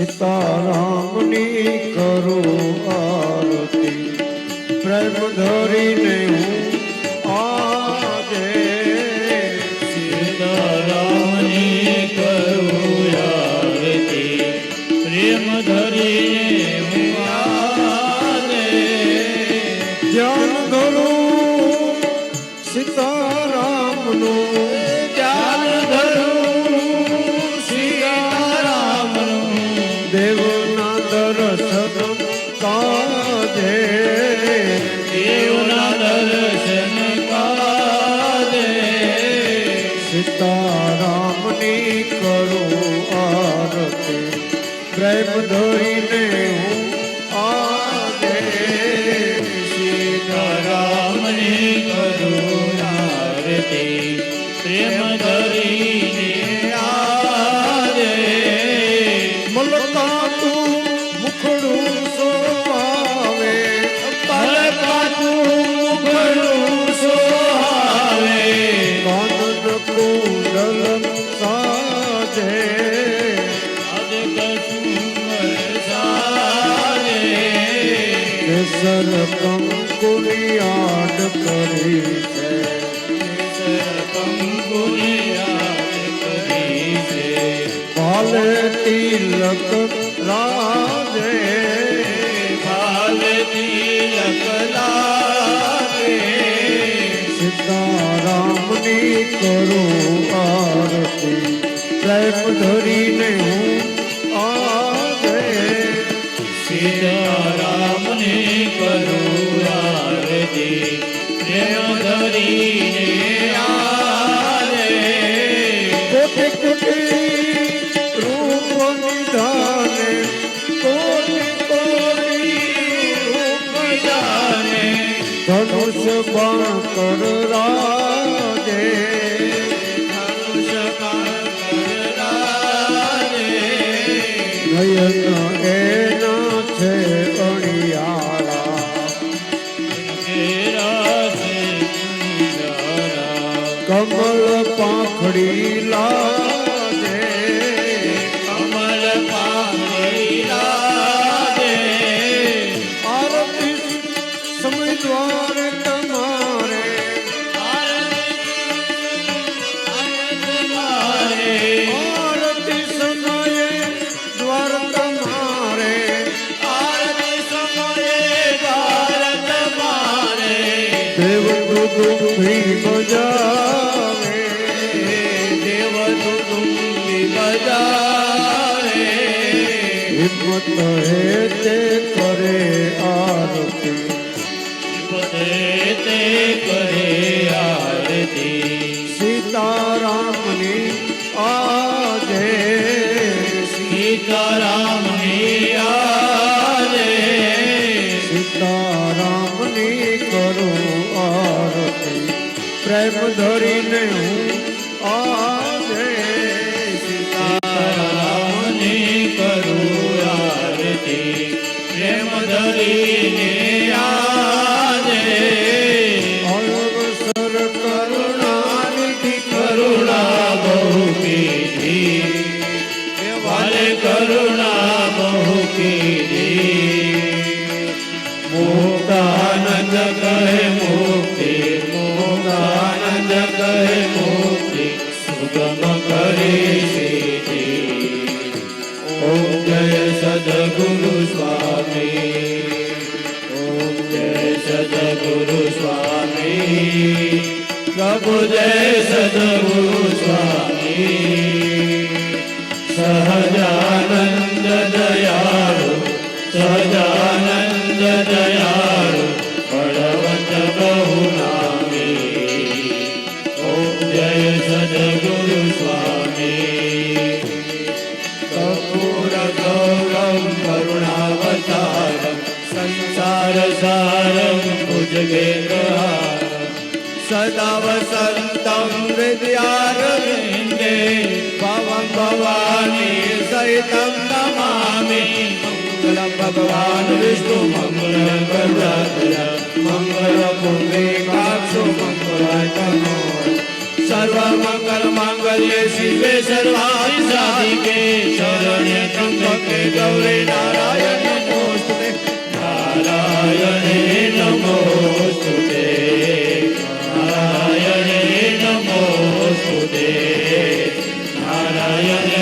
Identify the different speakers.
Speaker 1: સીતારામની કરો આરતી, પ્રેમ ધરીને હું આજે
Speaker 2: સીતારામની કરું આરતી, પ્રેમ ધરીને હું આજે
Speaker 1: ધ્યાન ધરું સીતારામનું,
Speaker 2: ધ્યાન ધરું સીતારામનું,
Speaker 1: દેવના દર્શન કાજે,
Speaker 2: દેવના દર્શન કાજે
Speaker 1: સીતારામની કરું આરતી, પ્રેમ ધરીને હું આજે
Speaker 2: સીતારામની કરું આરતી, પ્રેમ ધરીને આજે
Speaker 1: મલકા તું મુખડું સોહાવે,
Speaker 2: મલકા તું મુખડું સોહાવે,
Speaker 1: કાનન કુંડલ સાજે,
Speaker 2: આજ કસુમર સાજે
Speaker 1: કેસર કંકુની આડ કરી છે,
Speaker 2: કેસર કંકુની યાદ કરી છે,
Speaker 1: ભાલે તિલક રાજે,
Speaker 2: ભાલ તિલક લાગે
Speaker 1: સીતારામની કરું આરતી, પ્રેમ ધરીને હું આજે
Speaker 2: સીતારામની કરું આરતી, પ્રેમ ધરીને આજે
Speaker 1: કોટી કોટી રૂપ નિધાને, કોટી કોટી રૂપ
Speaker 2: જાને
Speaker 1: ધનુષ બાણ કર રાજે,
Speaker 2: ધનુષ બાણ રાજે
Speaker 1: નયન એના છે અણિયાળા,
Speaker 2: ઘેરા છે કુંજારા,
Speaker 1: કમળ પાંખડી લાગે,
Speaker 2: કમલ પાંખડી લાગે
Speaker 1: આરતી સમય દ્વારે તમારે, આરતી સમયે દ્વાર તમારે, દેવ દુદુભી બજાવે, હિંમત હે તે કરે આરતી, સીતારામની આજે
Speaker 2: સીતારામની આજે
Speaker 1: સીતારામની કરું આરતી, પ્રેમ ધરીને હું આજે
Speaker 2: સીતારામની કરું આરતી, પ્રેમ ધરીને આજે
Speaker 1: અવસર કરુણાનિધિ
Speaker 2: કરુણા બહુ કીધી, વાલે કરુણા બહુ કીધી, મુક્તાનંદ કહે મુક્તિ, મુક્તાનંદ કહે મુક્તિ, સુગમ કરી સીધી. ઓમ જય સદગુરુ સ્વામી, ઓમ જય સદગુરુ સ્વામી, પ્રભુ જય સદગુરુ સ્વામી, સહજાનંદ દયાળુ, સહજાનંદ દયાળુ, બળવંત બહુ નામી. ઓમ જય સદગુરુ સ્વામી. કર્પૂર ગૌરમ કરુણાવતારમ, સંસાર સારમ ભુજગેન્દ્રહારમ, સદા વસંતમ હૃદયારવિંદે, ભવં ભવાની સહિતમ નમામિ. મંગલમ ભગવાન વિષ્ણુ, મંગલમ ગરુડાધર, મંગલ પુંડરીકાક્ષો, મંગલાતનો. સર્વમંગલ માંગલ્ये શિવે સર્વાર્થ સાધિકે, શરણ્ય ત્ર્યંબકે નારાયણ